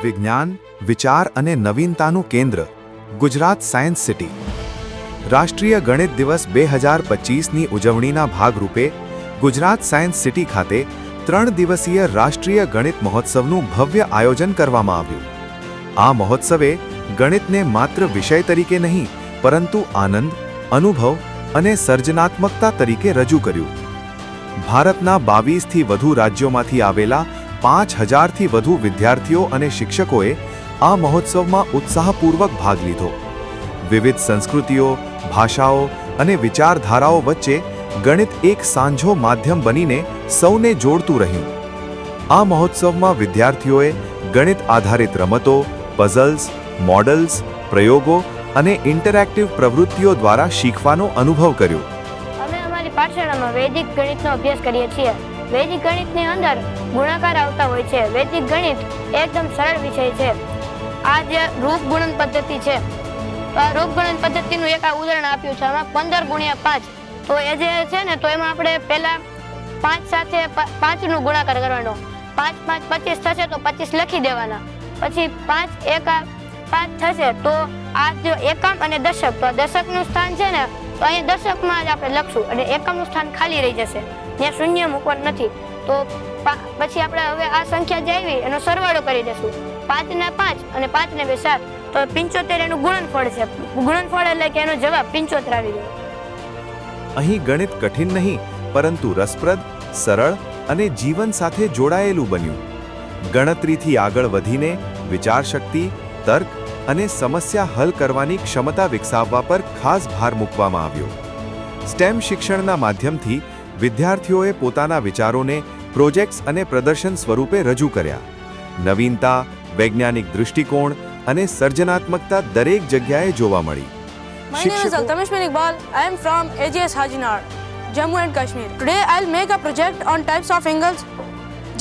વિજ્ઞાન, વિચાર અને નવીનતાનું કેન્દ્ર ગુજરાત સાયન્સ સિટી. રાષ્ટ્રીય ગણિત દિવસ 2025ની ઉજવણીના ભાગરૂપે ગુજરાત સાયન્સ સિટી ખાતે 3 દિવસીય રાષ્ટ્રીય ગણિત મહોત્સવનું ભવ્ય આયોજન કરવામાં આવ્યું. આ મહોત્સવે ગણિતને માત્ર વિષય તરીકે નહીં, પરંતુ આનંદ, અનુભવ અને સર્જનાત્મકતા તરીકે રજૂ કર્યું. ભારતના 22થી વધુ રાજ્યોમાંથી આવેલા 5000થી વધુ વિદ્યાર્થીઓ અને શિક્ષકોએ આ મહોત્સવમાં ઉત્સાહપૂર્વક ભાગ લીધો. વિવિધ સંસ્કૃતિઓ, ભાષાઓ અને વિચારધારાઓ વચ્ચે ગણિત એક સાંઝો માધ્યમ બનીને સૌને જોડતું રહ્યું. આ મહોત્સવમાં વિદ્યાર્થીઓએ ગણિત આધારિત રમતો, પઝલ્સ, મોડલ્સ, પ્રયોગો અને ઇન્ટરેક્ટિવ પ્રવૃત્તિઓ દ્વારા શીખવાનો અનુભવ કર્યો. અમે અમારી પાઠશાળામાં વૈદિક ગણિતનો અભ્યાસ કરીએ છીએ. વૈદિક ગણિતની અંદર ગુણાકાર આવતા હોય છે. વૈદિક ગણિત એકદમ સરળ વિષય છે. આ જે રૂપ ગુણન પદ્ધતિ છે, તો આ રૂપ ગુણન પદ્ધતિનું એક આ ઉદાહરણ આપ્યું છે. આમાં 15 ગુણ્યા 5, તો એ જે છે ને, તો એમાં આપણે પહેલા 5 સાથે 5 નો ગુણાકાર કરવાનો. 5 5 25 થશે તો 25 લખી દેવાના. પછી 5 1 5 થશે તો આ જો એકમ અને દશક, તો દશકનું સ્થાન છે ને, તો અહીંયા દશકમાં જ આપણે લખશું અને એકમનું સ્થાન ખાલી રહી જશે, ત્યાં શૂન્ય મૂકવાનું નથી. તો પછી આપણે હવે આ સંખ્યા જે આવી એનો સરવાળો કરી દઈશું. 5 ને 5 અને 5 ને 2 7, તો 75 એનું ગુણનફળ છે. ગુણનફળ એટલે કે એનો જવાબ 75 આવી ગયો. અહીં ગણિત કઠિન નહીં, પરંતુ રસપ્રદ, સરળ અને જીવન સાથે જોડાયેલું બન્યું. ગણતરીથી આગળ વધીને વિચારશક્તિ, તર્ક અને સમસ્યા હલ કરવાની ક્ષમતા વિકસાવવા પર ખાસ ભાર મૂકવામાં આવ્યો. સ્ટેમ શિક્ષણના માધ્યમથી વિદ્યાર્થીઓએ પોતાના વિચારોને પ્રોજેક્ટ્સ અને પ્રદર્શન સ્વરૂપે રજૂ કર્યા. નવીનતા, વૈજ્ઞાનિક દૃષ્ટિકોણ અને સર્જનાત્મકતા દરેક જગ્યાએ જોવા મળી. My name is Altamish bin Iqbal. I am from AJS Hajinar, Jammu and Kashmir. Today I'll make a project on types of angles,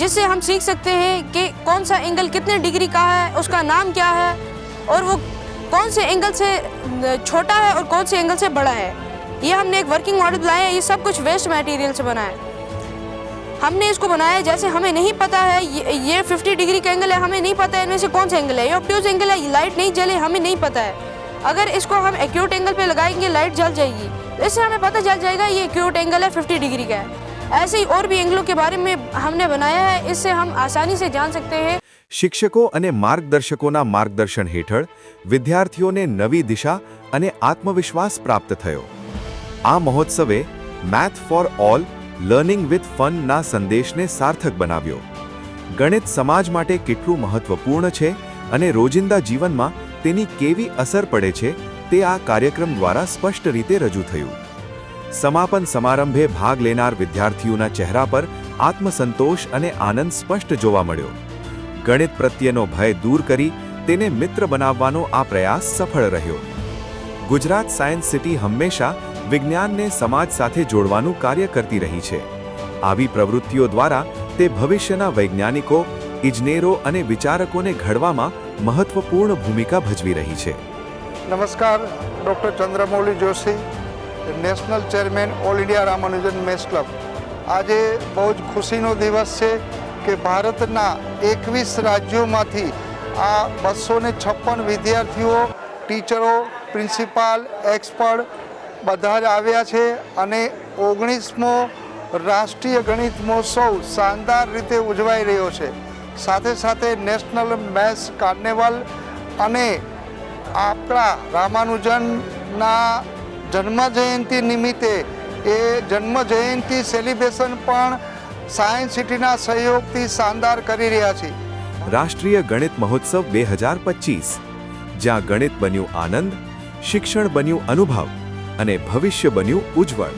जिससे हम सीख सकते हैं कि कौन सा एंगल कितने डिग्री का है, उसका नाम क्या है और वो कौन से एंगल से छोटा है और कौन से एंगल से बड़ा है. ये हमने एक वर्किंग मॉडल बनाया है. ये सब कुछ वेस्ट मटेरियल से बना है. हमने इसको बनाया जैसे हमें नहीं पता है ये 50 डिग्री का एंगल है, हमें नहीं पता है इनमें से कौन सा एंगल है. ये ऑब्ट्यूज एंगल है, लाइट नहीं जले, हमें नहीं पता है. अगर इसको हम एक्यूट एंगल पे लगाएंगे लाइट जल जाएगी. इससे हमें पता चल जाएगा ये एक्यूट एंगल है, 50 डिग्री का है. ऐसे ही और भी एंगलों के बारे में हमने बनाया है. इससे हम आसानी से जान सकते हैं. શિક્ષકો અને માર્ગદર્શકોના માર્ગદર્શન હેઠળ વિદ્યાર્થીઓને નવી દિશા અને આત્મવિશ્વાસ પ્રાપ્ત થયો. આ મહોત્સવે math for all, learning with fun ના સંદેશને સાર્થક બનાવ્યો. ગણિત સમાજ માટે કેટલું મહત્વપૂર્ણ છે અને રોજિંદા જીવનમાં તેની કેવી અસર પડે છે તે આ કાર્યક્રમ દ્વારા સ્પષ્ટ રીતે રજૂ થયું. સમાપન સમારંભે ભાગ લેનાર વિદ્યાર્થીઓના ચહેરા પર આત્મસંતોષ અને આનંદ સ્પષ્ટ જોવા મળ્યો. ગણિત પ્રત્યેનો ભય દૂર કરી તેને મિત્ર બનાવવાનો આ પ્રયાસ સફળ રહ્યો. ગુજરાત સાયન્સ સિટી હંમેશા વિજ્ઞાનને સમાજ સાથે જોડવાનું કાર્ય કરતી રહી છે. આવી પ્રવૃત્તિઓ દ્વારા તે ભવિષ્યના વૈજ્ઞાનિકો, ઇજનેરો અને વિચારકોને ઘડવામાં મહત્વપૂર્ણ ભૂમિકા ભજવી રહી છે. નમસ્કાર, doctor Chandramouli Joshi, national chairman all India Ramanujan maths club. આજે બહુ જ ખુશીનો દિવસ છે કે ભારતના 21 રાજ્યોમાંથી આ 256 વિદ્યાર્થીઓ, ટીચરો, પ્રિન્સિપાલ, એક્સપર્ટ બધા જ આવ્યા છે અને 19મો રાષ્ટ્રીય ગણિત મહોત્સવ શાનદાર રીતે ઉજવાઈ રહ્યો છે. સાથે સાથે નેશનલ મેથ્સ કાર્નિવલ અને આપણા રામાનુજનના જન્મજયંતિ નિમિત્તે એ જન્મજયંતિ સેલિબ્રેશન પણ સાયન્સ સિટીના સહયોગથી શાનદાર કરી રહ્યા છે. રાષ્ટ્રીય ગણિત મહોત્સવ 2025, જ્યાં ગણિત બન્યું આનંદ, શિક્ષણ બન્યું અનુભવ અને ભવિષ્ય બન્યું ઉજ્જવળ.